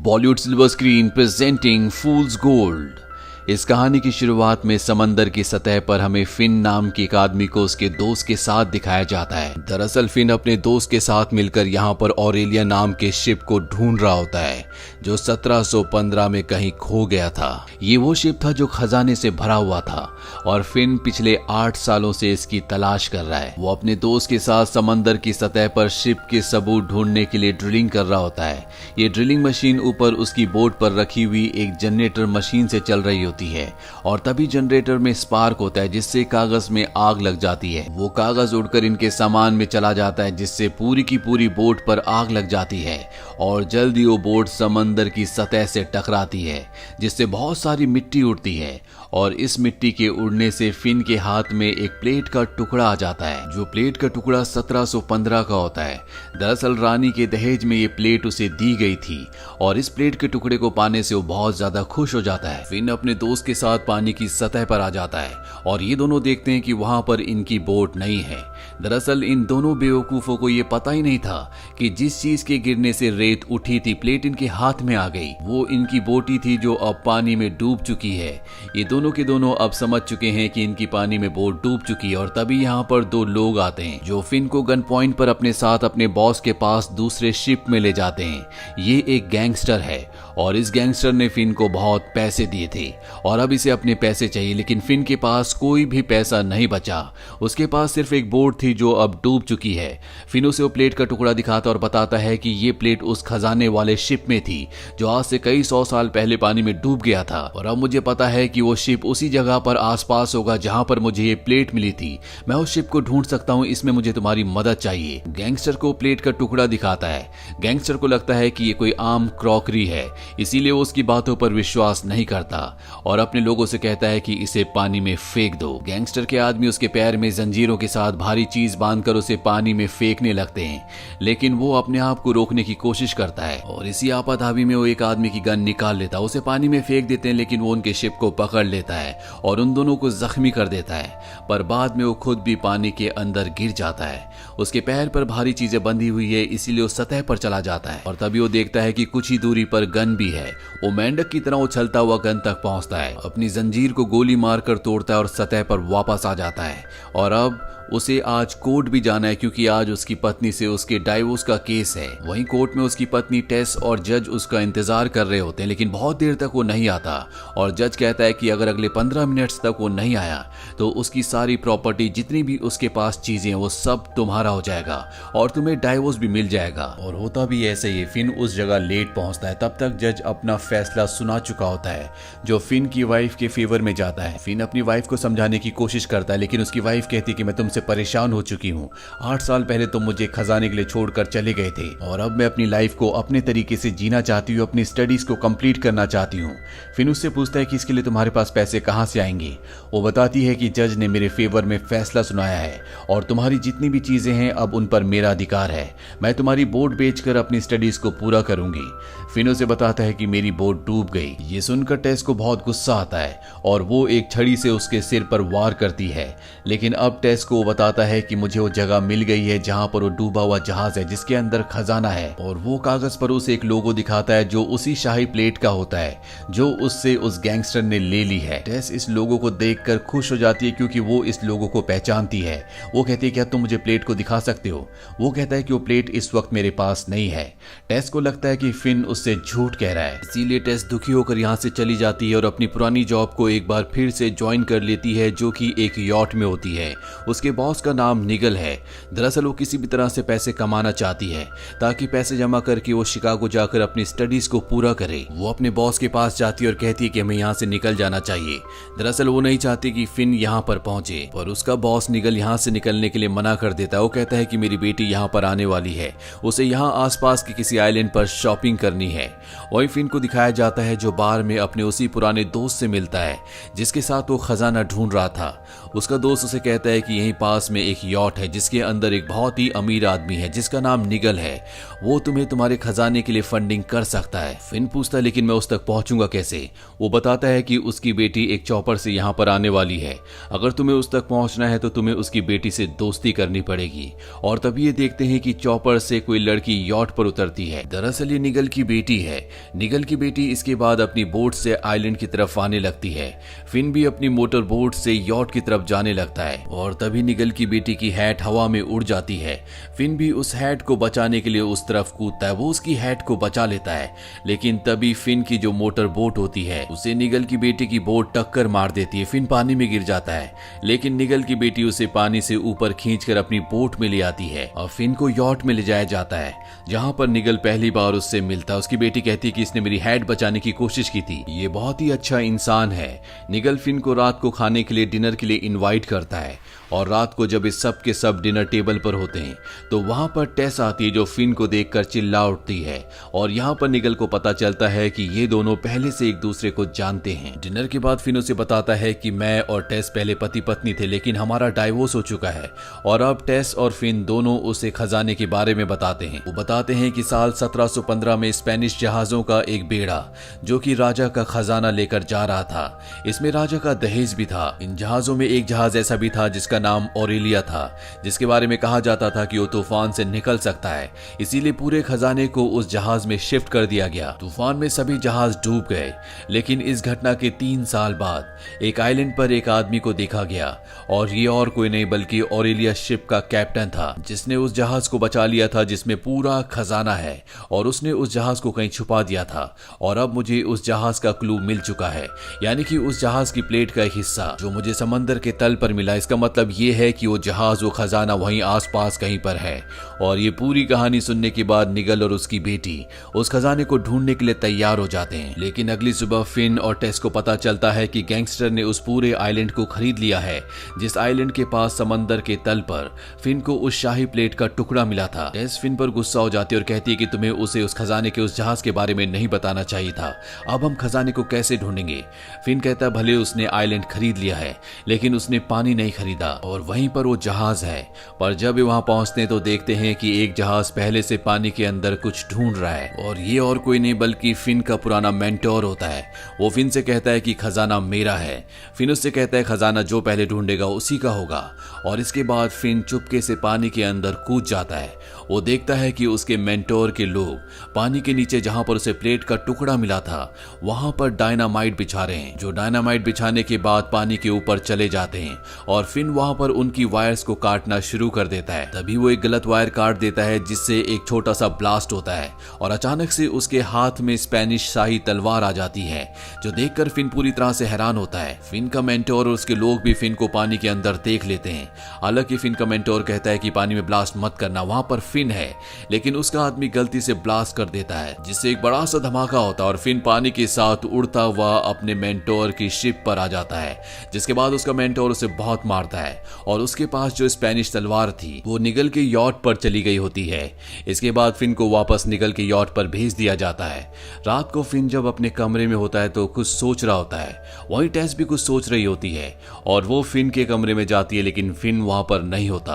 Bollywood silver screen presenting फूल्स gold. इस कहानी की शुरुआत में समंदर की सतह पर हमें फिन नाम के एक आदमी को उसके दोस्त के साथ दिखाया जाता है। दरअसल फिन अपने दोस्त के साथ मिलकर यहाँ पर ऑरेलिया नाम के शिप को ढूंढ रहा होता है जो 1715 में कहीं खो गया था। ये वो शिप था जो खजाने से भरा हुआ था और फिन पिछले 8 सालों से इसकी तलाश कर रहा है। वो अपने दोस्त के साथ समंदर की सतह पर शिप के सबूत ढूंढने के लिए ड्रिलिंग कर रहा होता है। ये ड्रिलिंग मशीन ऊपर उसकी बोट पर रखी हुई एक जनरेटर मशीन से चल रही होती है और तभी जनरेटर में स्पार्क होता है जिससे कागज में आग लग जाती है। वो कागज उड़कर इनके सामान में चला जाता है जिससे पूरी की पूरी बोट पर आग लग जाती है और जल्दी वो बोट समंदर की सतह से टकराती है जिससे बहुत सारी मिट्टी उड़ती है और इस मिट्टी के उड़ने से फिन के हाथ में एक प्लेट का टुकड़ा आ जाता है जो प्लेट का टुकड़ा 1715 का होता है। दरअसल रानी के दहेज में ये प्लेट उसे दी गई थी और इस प्लेट के टुकड़े को पाने से वो बहुत ज्यादा खुश हो जाता है। फिन अपने दोस्त के साथ पानी की सतह पर आ जाता है और ये दोनों देखते हैं कि वहां पर इनकी बोट नहीं है। दरअसल इन दोनों बेवकूफों को ये पता ही नहीं था कि जिस चीज के गिरने से रेत उठी थी प्लेट इनके हाथ में आ गई। वो इनकी बोटी थी जो अब पानी में डूब चुकी है। ये दोनों के दोनों अब समझ चुके हैं कि इनकी पानी में बोट डूब चुकी है और तभी यहाँ पर 2 लोग आते हैं जो फिन को गन पॉइंट पर अपने साथ अपने बॉस के पास दूसरे शिप में ले जाते हैं। ये एक गैंगस्टर है और इस गैंगस्टर ने फिन को बहुत पैसे दिए थे और अब इसे अपने पैसे चाहिए, लेकिन फिन के पास कोई भी पैसा नहीं बचा। उसके पास सिर्फ एक बोट थी जो अब डूब चुकी है। फिन उसे वो प्लेट का टुकड़ा दिखाता और बताता है कि ये प्लेट उस खजाने वाले शिप में थी जो आज से कई 100 साल पहले पानी में डूब गया था और अब मुझे पता है कि वो शिप उसी जगह पर आसपास होगा जहां पर मुझे ये प्लेट मिली थी। मैं उस शिप को ढूंढ सकता हूं, इसमें मुझे तुम्हारी मदद चाहिए। गैंगस्टर को प्लेट का टुकड़ा दिखाता है। गैंगस्टर को लगता है कि ये कोई आम क्रॉकरी है, इसीलिए वो उसकी बातों पर विश्वास नहीं करता और अपने लोगों से कहता है कि इसे पानी में फेंक दो। गैंगस्टर के आदमी उसके पैर में जंजीरों के साथ भारी चीज बांधकर उसे पानी में फेंकने लगते हैं, लेकिन वो अपने आप को रोकने की कोशिश करता है और इसी आपाधापी में वो एक आदमी की गन निकाल लेता है। उसे पानी में फेंक देते हैं लेकिन वो उनके शिप को पकड़ लेता है और उन दोनों को जख्मी कर देता है, पर बाद में वो खुद भी पानी के अंदर गिर जाता है। उसके पैर पर भारी चीजें बंधी हुई है इसीलिए वो सतह पर चला जाता है और तभी वो देखता है कि कुछ ही दूरी पर गन भी है। वो मेंढक की तरह उछलता हुआ गन तक पहुंचता है, अपनी जंजीर को गोली मारकर तोड़ता है और सतह पर वापस आ जाता है। और अब उसे आज कोर्ट भी जाना है क्योंकि आज उसकी पत्नी से उसके डाइवोर्स का केस है। वहीं कोर्ट में उसकी पत्नी टेस और जज उसका इंतजार कर रहे होते हैं लेकिन बहुत देर तक वो नहीं आता और जज कहता है कि अगर अगले 15 मिनट्स तक वो नहीं आया तो उसकी सारी प्रॉपर्टी जितनी भी उसके पास चीजें वो सब तुम्हारा हो जाएगा और तुम्हें डाइवोर्स भी मिल जाएगा। और होता भी ऐसे ही। फिन उस जगह लेट पहुंचता है, तब तक जज अपना फैसला सुना चुका होता है जो फिन की वाइफ के फेवर में जाता है। फिन अपनी वाइफ को समझाने की कोशिश करता है लेकिन उसकी वाइफ कहती है कि मैं तुमसे परेशान हो चुकी हूँ। 8 साल पहले तुम मुझे खजाने के लिए छोड़कर चले गए थे और अब मैं अपनी लाइफ को अपने तरीके से जीना चाहती हूँ, अपनी स्टडीज को कंप्लीट करना चाहती हूँ। फिर उससे पूछता है कि इसके लिए तुम्हारे पास पैसे कहाँ से आएंगे। वो बताती है कि जज ने मेरे फेवर में फैसला सुनाया है और तुम्हारी जितनी भी चीजें हैं अब उन पर मेरा अधिकार है। मैं तुम्हारी बोट बेचकर अपनी स्टडीज को पूरा करूंगी। फिन उसे बताता है कि मेरी बोट डूब गई। ये सुनकर टेस को बहुत गुस्सा आता है और वो एक छड़ी से उसके सिर पर वार करती है, लेकिन अब टेस को बताता है कि मुझे वो जगह मिल गई है जहां पर वो डूबा हुआ जहाज है जिसके अंदर खजाना है और वो कागज पर उसे एक लोगो दिखाता है जो उसी शाही प्लेट का होता है जो उससे उस गैंगस्टर ने ले ली है। टेस इस लोगो को देखकर खुश हो जाती है क्योंकि वो इस लोगो को पहचानती है। वो कहती है क्या तुम मुझे प्लेट को दिखा सकते हो। वो कहता है कि वो प्लेट इस वक्त मेरे पास नहीं है। टेस को लगता है कि फिन उससे झूठ कह रहा है, इसीलिए टेस दुखी होकर यहाँ से चली जाती है और अपनी पुरानी जॉब को एक बार फिर से ज्वाइन कर लेती है जो कि एक यॉट में होती है। उसके बॉस का नाम निगल है। दरअसल वो किसी भी तरह से पैसे कमाना चाहती है ताकि पैसे जमा करके वो शिकागो जाकर अपनी स्टडीज को पूरा करे। वो अपने बॉस के पास जाती है और कहती है कि हमें यहाँ से निकल जाना चाहिए। दरअसल वो नहीं चाहती कि फिन यहाँ पर पहुंचे पर उसका बॉस निगल यहाँ से निकलने के लिए मना कर देता है। वो कहता है कि मेरी बेटी यहाँ पर आने वाली है, उसे यहाँ आसपास के किसी आइलैंड पर शॉपिंग करनी है। वही फिन को दिखाया जाता है जो बार में अपने उसी पुराने दोस्त से मिलता है जिसके साथ वो खजाना ढूंढ रहा था। उसका दोस्त उसे कहता है कि यहीं पास में एक यॉट है जिसके अंदर एक बहुत ही अमीर आदमी है जिसका नाम निगल है। वो तुम्हें तुम्हारे खजाने के लिए फंडिंग कर सकता है। फिन पूछता है लेकिन मैं उस तक पहुंचूंगा कैसे। वो बताता है कि उसकी बेटी एक चॉपर से यहाँ पर आने वाली है। अगर तुम्हें उस तक पहुंचना है तो तुम्हें उसकी बेटी से दोस्ती करनी पड़ेगी। और तभी ये देखते हैं कि चॉपर से कोई लड़की यॉट पर उतरती है। दरअसल ये निगल की बेटी बेटी है। निगल की बेटी इसके बाद अपनी बोट से आइलैंड की तरफ आने लगती है। फिन भी अपनी मोटर बोट से यॉट की तरफ जाने लगता है और तभी निगल की बेटी की हैट हवा में उड़ जाती है। फिन भी उस हैट को बचाने के लिए उस तरफ कूदता है, वो उसकी हैट को बचा लेता है, लेकिन तभी फिन की जो मोटर बोट होती है उसे निगल की बेटी की बोट टक्कर मार देती है। फिन पानी में गिर जाता है, लेकिन निगल की बेटी उसे पानी से ऊपर खींचकर अपनी बोट में ले आती है और फिन को यॉट में ले जाया जाता है, जहां पर निगल पहली बार उससे मिलता है। उसकी बेटी कहती है कि इसने मेरी हैट बचाने की कोशिश की थी, ये बहुत ही अच्छा इंसान है। निगल फिन को रात को खाने के लिए डिनर के लिए इनवाइट करता है और रात को जब इस सब के सब डिनर टेबल पर होते हैं तो वहां पर टेस आती है, जो फिन को देखकर चिल्ला उठती है और यहाँ पर निगल को पता चलता है कि ये दोनों पहले से एक दूसरे को जानते हैं। डिनर के बाद फिन उसे बताता है कि मैं और टेस पहले पति पत्नी थे, लेकिन हमारा डाइवोर्स हो चुका है। और अब टेस और फिन दोनों उसे खजाने के बारे में बताते हैं। वो बताते हैं कि साल 1715 में स्पेनिश जहाजों का एक बेड़ा जो कि राजा का खजाना लेकर जा रहा था, इसमें राजा का दहेज भी था। इन जहाजों में एक जहाज ऐसा भी था जिसका नाम ऑरेलिया था, जिसके बारे में कहा जाता था कि वो तूफान से निकल सकता है, इसीलिए पूरे खजाने को उस जहाज में शिफ्ट कर दिया गया। तूफान में सभी जहाज डूब गए, लेकिन इस घटना के 3 साल बाद एक आइलैंड पर एक आदमी को देखा गया और ये और कोई नहीं बल्कि ऑरेलिया शिप का कैप्टन था, जिसने उस जहाज को बचा लिया था जिसमें पूरा खजाना है और उसने उस जहाज को कहीं छुपा दिया था। और अब मुझे उस जहाज का क्लू मिल चुका है, यानी कि उस जहाज की प्लेट का एक हिस्सा जो मुझे समंदर के तल पर मिला। इसका मतलब ये है कि वो जहाज, वो खजाना वहीं आसपास कहीं पर है। और ये पूरी कहानी सुनने के बाद निगल और उसकी बेटी उस खजाने को ढूंढने के लिए तैयार हो जाते हैं। लेकिन अगली सुबह फिन और टेस को पता चलता है कि गैंगस्टर ने उस पूरे आइलैंड को खरीद लिया है, जिस आइलैंड के पास समंदर के तल पर फिन को उस शाही प्लेट का टुकड़ा मिला था। टेस फिन पर गुस्सा हो जाती है और कहती है कि तुम्हें उसे उस खजाने के उस जहाज के बारे में नहीं बताना चाहिए था। अब हम खजाने को कैसे ढूंढेंगे? फिन कहता है भले उसने आइलैंड खरीद लिया है, लेकिन उसने पानी नहीं खरीदा और वहीं पर वो जहाज है। पर जब वे वहां पहुंचते हैं तो देखते हैं कि एक जहाज पहले से पानी के अंदर कुछ ढूंढ रहा है और ये और कोई नहीं बल्कि फिन का पुराना मेंटोर होता है। वो फिन से कहता है कि खजाना मेरा है। फिन उससे कहता है खजाना जो पहले ढूंढेगा उसी का होगा। और इसके बाद फिन चुपके से पानी के अंदर कूद जाता है। वो देखता है कि उसके मेंटोर के लोग पानी के नीचे जहां पर उसे प्लेट का टुकड़ा मिला था वहां पर डायनामाइट बिछा रहे हैं, जो डायनामाइट बिछाने के बाद पानी के ऊपर चले जाते हैं और फिन वहां पर उनकी वायर्स को काटना शुरू कर देता है। तभी वो एक गलत वायर काट देता है जिससे एक छोटा सा ब्लास्ट होता है और अचानक से उसके हाथ में स्पेनिश शाही तलवार आ जाती है, जो देखकर फिन पूरी तरह से हैरान होता है। फिन का मेंटोर और उसके लोग भी फिन को पानी के अंदर देख लेते हैं। हालांकि फिन का मेंटोर कहता है कि पानी में ब्लास्ट मत करना, वहां पर फिन है, लेकिन उसका आदमी गलती से ब्लास्ट कर देता है जिससे एक बड़ा सा धमाका होता है और फिन पानी के साथ उड़ता हुआ अपने मेंटोर की शिप पर आ जाता है, जिसके बाद उसका मेंटोर उसे बहुत मारता है और उसके पास जो स्पेनिश तलवार थी वो निगल के यॉट पर चली गई होती है। इसके बाद फिन को वापस निगल के यॉट पर भेज दिया जाता है। रात को फिन जब अपने कमरे में होता है तो कुछ सोच रहा होता है, वहीं टेस भी कुछ सोच रही होती है और वो फिन के कमरे में जाती है, लेकिन फिन वहां पर नहीं होता।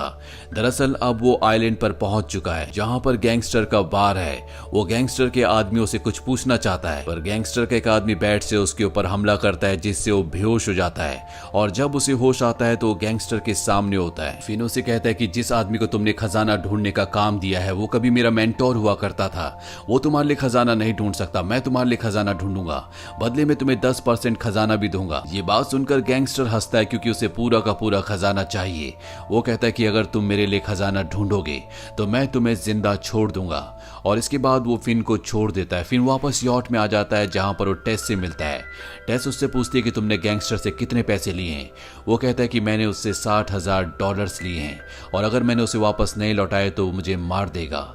दरअसल अब वो आइलैंड पर पहुंच चुका है जहां पर गैंगस्टर का बार है। वो गैंगस्टर के आदमियों से कुछ पूछना चाहता है, पर गैंगस्टर का एक आदमी बैट से उसके ऊपर हमला करता है जिससे वो बेहोश हो जाता है और जब उसे होश आता है तो गैंगस्टर के सामने होता है। फिन उसे कहता है कि जिस आदमी को तुमने खजाना ढूंढने का काम दिया है वो कभी मेरा मेंटोर हुआ करता था, वो तुम्हारे लिए खजाना नहीं ढूंढ सकता, मैं तुम्हारे लिए खजाना ढूंढूंगा, बदले में तुम्हें 10% खजाना भी दूंगा। ये बात सुनकर गैंगस्टर हंसता है क्योंकि उसे पूरा का पूरा खजाना चाहिए। वो कहता है कि अगर तुम मेरे लिए खजाना ढूंढोगे तो मैं तुम्हें जिंदा छोड़ दूंगा। और इसके बाद वो फिन को छोड़ देता है। फिन वापस यॉट में आ जाता है जहां पर वो टेस से मिलता है। टेस उससे पूछती है कि तुमने गैंगस्टर से कितने पैसे लिए हैं। वो कहता है कि मैंने उससे $60,000 लिए हैं और अगर मैंने उसे वापस नहीं लौटाए तो मुझे मार देगा।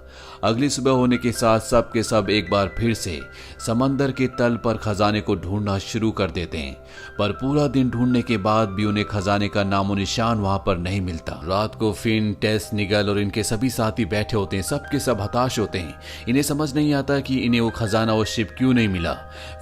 अगली सुबह होने के साथ सब के सब एक बार फिर से समंदर के तल पर खजाने को ढूंढना शुरू कर देते हैं, पर पूरा दिन ढूंढने के बाद भी उन्हें खजाने का नामो निशान वहां पर नहीं मिलता। रात को फिन, टेस, निगल और इनके सभी साथी बैठे होते हैं। सब के सब हताश होते हैं। इन्हें समझ नहीं आता कि इन्हें वो खजाना, वो शिप क्यों नहीं मिला।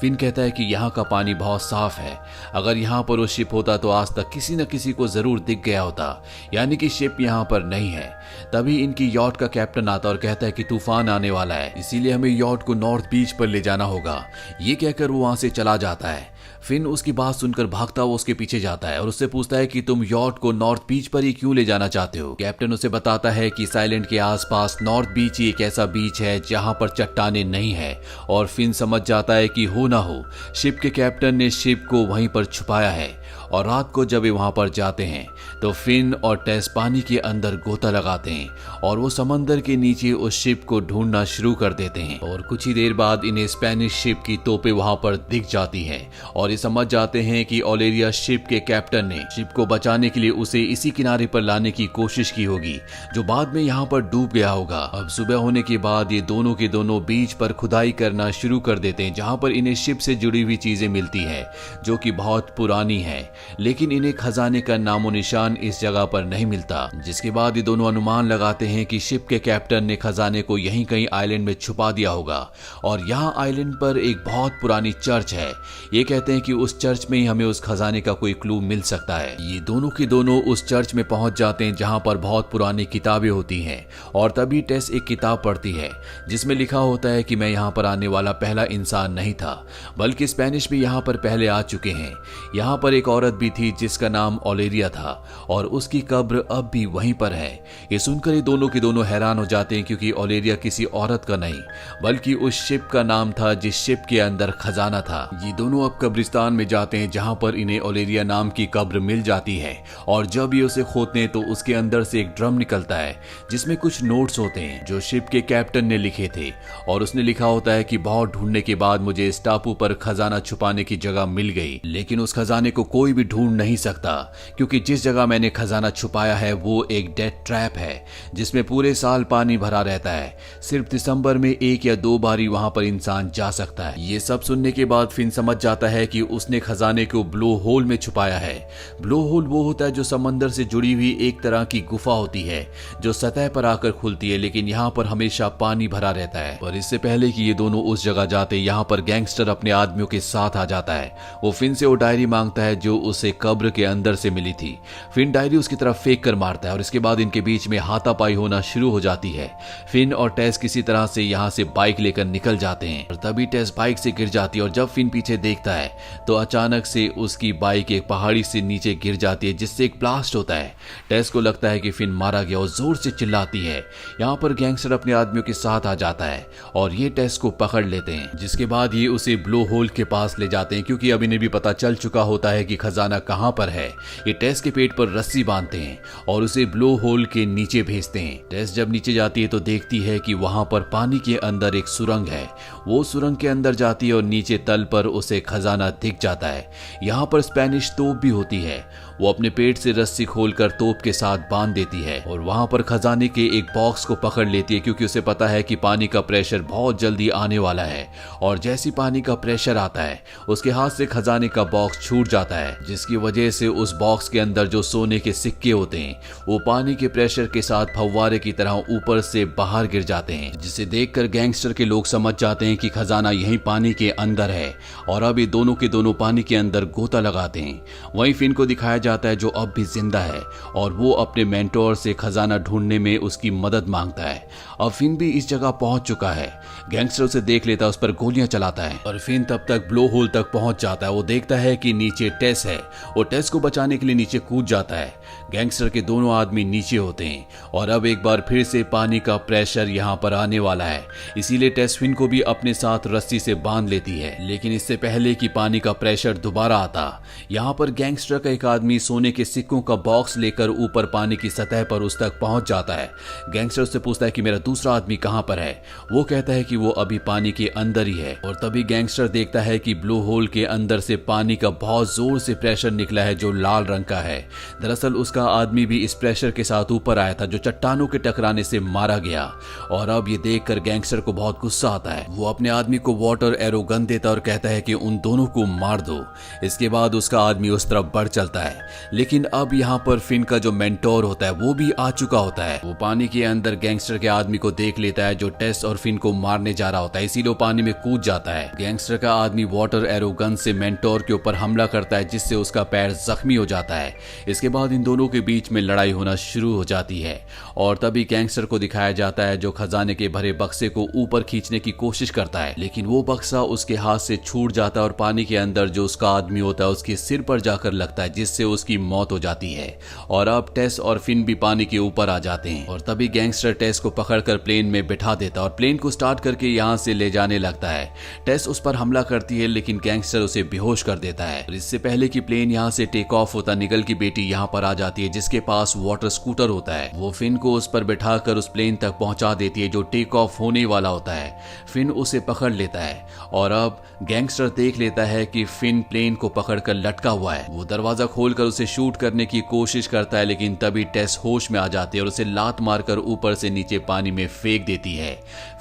फिन कहता है कि यहाँ का पानी बहुत साफ है, अगर यहाँ पर वो शिप होता तो आज तक किसी न किसी को जरूर दिख गया होता, यानी कि शिप यहाँ पर नहीं है। तभी इनकी यॉट का कैप्टन आता और कहता है कि तूफान आने वाला है, इसीलिए हमें यॉट को नॉर्थ बीच पर ले जाना होगा। ये कहकर वो वहां से चला जाता है। फिन उसकी बात सुनकर भागता हुआ उसके पीछे जाता है और उससे पूछता है कि तुम यॉट को नॉर्थ बीच पर ही क्यों ले जाना चाहते हो। कैप्टन उसे बताता है कि इस आइलैंड के आसपास नॉर्थ बीच ही एक ऐसा बीच है जहां पर चट्टाने नहीं है। और फिन समझ जाता है कि हो ना हो शिप के कैप्टन ने शिप को वहीं पर छुपाया है। और रात को जब वे वहां पर जाते हैं तो फिन और टेस पानी के अंदर गोता लगाते हैं और वो समंदर के नीचे उस शिप को ढूंढना शुरू कर देते हैं। और कुछ ही देर बाद इन्हें स्पेनिश शिप की तोपें वहां पर दिख जाती हैं और ये समझ जाते हैं कि ओलेरिया शिप के कैप्टन ने शिप को बचाने के लिए उसे इसी किनारे पर लाने की कोशिश की होगी जो बाद में यहाँ पर डूब गया होगा। अब सुबह होने के बाद ये दोनों के दोनों बीच पर खुदाई करना शुरू कर देते हैं जहां पर इन्हें शिप से जुड़ी हुई चीजें मिलती है जो कि बहुत पुरानी है, लेकिन इन्हें खजाने का नामो निशान इस जगह पर नहीं मिलता। जिसके बाद ये दोनों अनुमान लगाते हैं कि शिप के कैप्टन ने खजाने को यहीं कहीं आइलैंड में छुपा दिया होगा। और यहाँ आइलैंड पर एक बहुत पुरानी चर्च है। ये कहते हैं कि उस चर्च में ही हमें उस खजाने का कोई क्लू मिल सकता है। ये दोनों के दोनों उस चर्च में पहुंच जाते हैं जहां पर बहुत पुरानी किताबें होती हैं। और तभी टेस एक किताब पढ़ती है जिसमें लिखा होता है कि मैं यहाँ पर आने वाला पहला इंसान नहीं था, बल्कि स्पेनिश भी यहाँ पर पहले आ चुके हैं। यहाँ पर एक औरत भी थी जिसका नाम ओलेरिया था और उसकी कब्र अब भी वहीं पर है। ये सुनकर ये दोनों के दोनों हैरान हो जाते हैं क्योंकि ओलेरिया किसी औरत का नहीं बल्कि उस शिप का नाम था जिस शिप के अंदर खजाना था। ये दोनों अब कब्रिस्तान में जाते हैं जहां पर इन्हें ओलेरिया नाम की कब्र मिल जाती है। और जब ये उसे खोदते हैं तो उसके अंदर से एक ड्रम निकलता है जिसमें कुछ नोट्स होते हैं जो शिप के कैप्टन ने लिखे थे। और उसने लिखा होता है कि बहुत ढूंढने के बाद मुझे इस टापू पर खजाना छुपाने की जगह मिल गई, लेकिन उस खजाने को कोई भी ढूंढ नहीं सकता क्योंकि जिस जगह मैंने खजाना छुपाया है वो एक डेथ ट्रैप है जिसमें पूरे साल पानी भरा रहता है। सिर्फ दिसंबर में 1 या 2 बार ही वहां पर इंसान जा सकता है। ये सब सुनने के बाद फिन समझ जाता है कि उसने खजाने को ब्लो होल में छुपाया है। ब्लो होल वो होता है जो समंदर से जुड़ी हुई एक तरह की गुफा होती है जो सतह पर आकर खुलती है, लेकिन यहाँ पर हमेशा पानी भरा रहता है। पर इससे पहले कि ये दोनों उस जगह जाते यहाँ पर गैंगस्टर अपने आदमियों के साथ आ जाता है। वो फिन से वो डायरी मांगता है जो उसे कब्र के अंदर से मिली थी। फिन डायरी उसकी तरफ फेंक कर मारता है और इसके बाद इनके बीच में हाथापाई होना शुरू हो जाती है। फिन और टेस किसी तरह से यहाँ से बाइक लेकर निकल जाते हैं और तभी टेस बाइक से गिर जाती है और जब फिन पीछे देखता है तो अचानक से उसकी बाइक एक पहाड़ी से नीचे गिर जाती है जिससे एक ब्लास्ट होता है। टेस को लगता है कि फिन मारा गया और जोर से चिल्लाती है। यहाँ पर गैंगस्टर अपने आदमियों के साथ आ जाता है और ये टेस को पकड़ लेते हैं, जिसके बाद ये उसे ब्लो होल के पास ले जाते हैं क्योंकि अब इन्हें भी पता चल चुका होता है कि खजाना कहाँ पर है। ये टेस के पेट पर रस्सी बांधते हैं और उसे ब्लो होल के नीचे भेजते हैं। टेस जब नीचे जाती है तो देखती है कि वहां पर पानी के अंदर एक सुरंग है। वो सुरंग के अंदर जाती है और नीचे तल पर उसे खजाना दिख जाता है। यहाँ पर स्पेनिश तोप भी होती है। वो अपने पेट से रस्सी खोलकर तोप के साथ बांध देती है और वहां पर खजाने के एक बॉक्स को पकड़ लेती है क्योंकि उसे पता है कि पानी का प्रेशर बहुत जल्दी आने वाला है। और जैसी पानी का प्रेशर आता है उसके हाथ से खजाने का बॉक्स छूट जाता है, जिसकी वजह से उस बॉक्स के अंदर जो सोने के सिक्के होते हैं वो पानी के प्रेशर के साथ फव्वारे की तरह ऊपर से बाहर गिर जाते हैं, जिसे देखकर गैंगस्टर के लोग समझ जाते हैं कि खजाना यहीं पानी के अंदर है। और अब ये दोनों के दोनों पानी के अंदर गोता लगाते हैं। वहीं फिन को दिखाया जाता है जो अब भी जिंदा है और वो अपने मेंटोर से खजाना ढूंढने में उसकी मदद मांगता है। अब फिन भी इस जगह पहुंच चुका है। गैंगस्टर उसे देख लेता है, उस पर गोलियां चलाता है और फिन तब तक ब्लो होल तक पहुंच जाता है। वो देखता है कि नीचे टेस है। वो टेस को बचाने के लिए नीचे कूद जाता है। गैंगस्टर के दोनों आदमी नीचे होते हैं और अब एक बार फिर से पानी का प्रेशर यहाँ पर आने वाला है, इसीलिए टेस फिन को भी अपने साथ रस्सी से बांध लेती है। लेकिन इससे पहले कि पानी का प्रेशर दोबारा आता, यहाँ पर गैंगस्टर का एक आदमी सोने के सिक्कों का बॉक्स लेकर ऊपर पानी की सतह पर उस तक पहुंच जाता है। गैंगस्टर उससे पूछता है कि मेरा दूसरा आदमी कहां पर है। वो कहता है कि वो अभी पानी के अंदर ही है। और तभी गैंगस्टर देखता है कि ब्लो होल के अंदर से पानी का बहुत जोर से प्रेशर निकला है जो लाल रंग का है। दरअसल उसका आदमी भी इस प्रेशर के साथ ऊपर आया था जो चट्टानों के टकराने से मारा गया। और अब ये देखकर गैंगस्टर को बहुत गुस्सा आता है। वो अपने आदमी को वाटर एरो गन देता और कहता है कि उन दोनों को मार दो। इसके बाद उसका आदमी उस तरफ बढ़ चलता है लेकिन अब यहाँ पर फिन का जो मेंटोर होता है वो भी आ चुका होता है। वो पानी के अंदर गैंगस्टर के आदमी को देख लेता है जो टेस और फिन को मारने जा रहा होता है, इसीलिए पानी में कूद जाता है। गैंगस्टर का आदमी वाटर एरो गन से मेंटोर के ऊपर हमला करता है जिससे उसका पैर जख्मी हो जाता है। इसके बाद इन दोनों के बीच में लड़ाई होना शुरू हो जाती है और तभी गैंगस्टर को दिखाया जाता है जो खजाने के भरे बक्से को ऊपर खींचने की कोशिश करता है, लेकिन वो बक्सा उसके हाथ से छूट जाता है और पानी के अंदर जो उसका आदमी होता है उसके सिर पर जाकर लगता है जिससे उसकी मौत हो जाती है। और अब टेस और फिन भी पानी के ऊपर आ जाते हैं और तभी गैंगस्टर टेस को पकड़कर प्लेन में बिठा देता है और प्लेन को स्टार्ट करके यहाँ से ले जाने लगता है। टेस उस पर हमला करती है लेकिन गैंगस्टर उसे बेहोश कर देता है। और इससे पहले कि प्लेन यहाँ से टेक ऑफ होता निगल की बेटी यहाँ पर आ जाती है जिसके पास वाटर स्कूटर होता है। वो फिन को उस पर बिठाकर उस प्लेन तक पहुंचा देती है जो टेक ऑफ होने वाला होता है। फिन उसे पकड़ लेता है और अब गैंगस्टर देख लेता है कि फिन प्लेन को पकड़कर लटका हुआ है। वो दरवाजा खोलकर उसे शूट करने की कोशिश करता है लेकिन तभी टेस होश में आ जाती है और उसे लात मारकर ऊपर से नीचे पानी में फेंक देती है।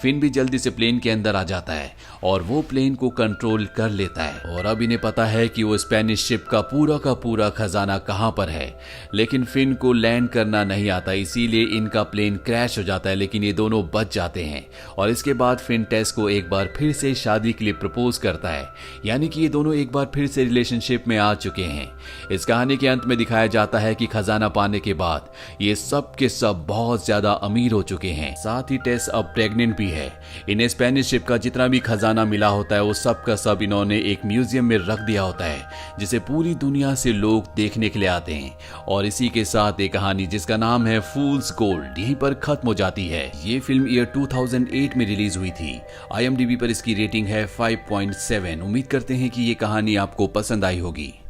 फिन भी जल्दी से प्लेन के अंदर आ जाता है और वो प्लेन को कंट्रोल कर लेता है और अब इन्हें पता है कि वो स्पेनिश शिप का पूरा खजाना कहां पर है, लेकिन फिन को लैंड करना नहीं आता, इसीलिए इनका प्लेन क्रैश हो जाता है, लेकिन ये दोनों बच जाते हैं। और इसके बाद फिन टेस को एक बार फिर से शादी के लिए प्रपोज करता है, यानी कि ये दोनों एक बार फिर से रिलेशनशिप में आ चुके हैं। इस कहानी के अंत में दिखाया जाता है कि खजाना पाने के बाद ये सब के सब बहुत ज्यादा अमीर हो चुके हैं, साथ ही टेस अब प्रेग्नेंट भी है। इन्हें स्पेनिश शिप का जितना भी खजाना मिला होता है वो सब का सब इन्होंने एक म्यूजियम में रख दिया होता है जिसे पूरी दुनिया से लोग देखने के लिए आते हैं। और इसी के साथ एक कहानी जिसका नाम है फूल्स गोल्ड यहीं पर खत्म हो जाती है। ये फिल्म ईयर 2008 में रिलीज हुई थी। IMDb पर इसकी रेटिंग है 5.7। उम्मीद करते हैं कि ये कहानी आपको पसंद आई होगी।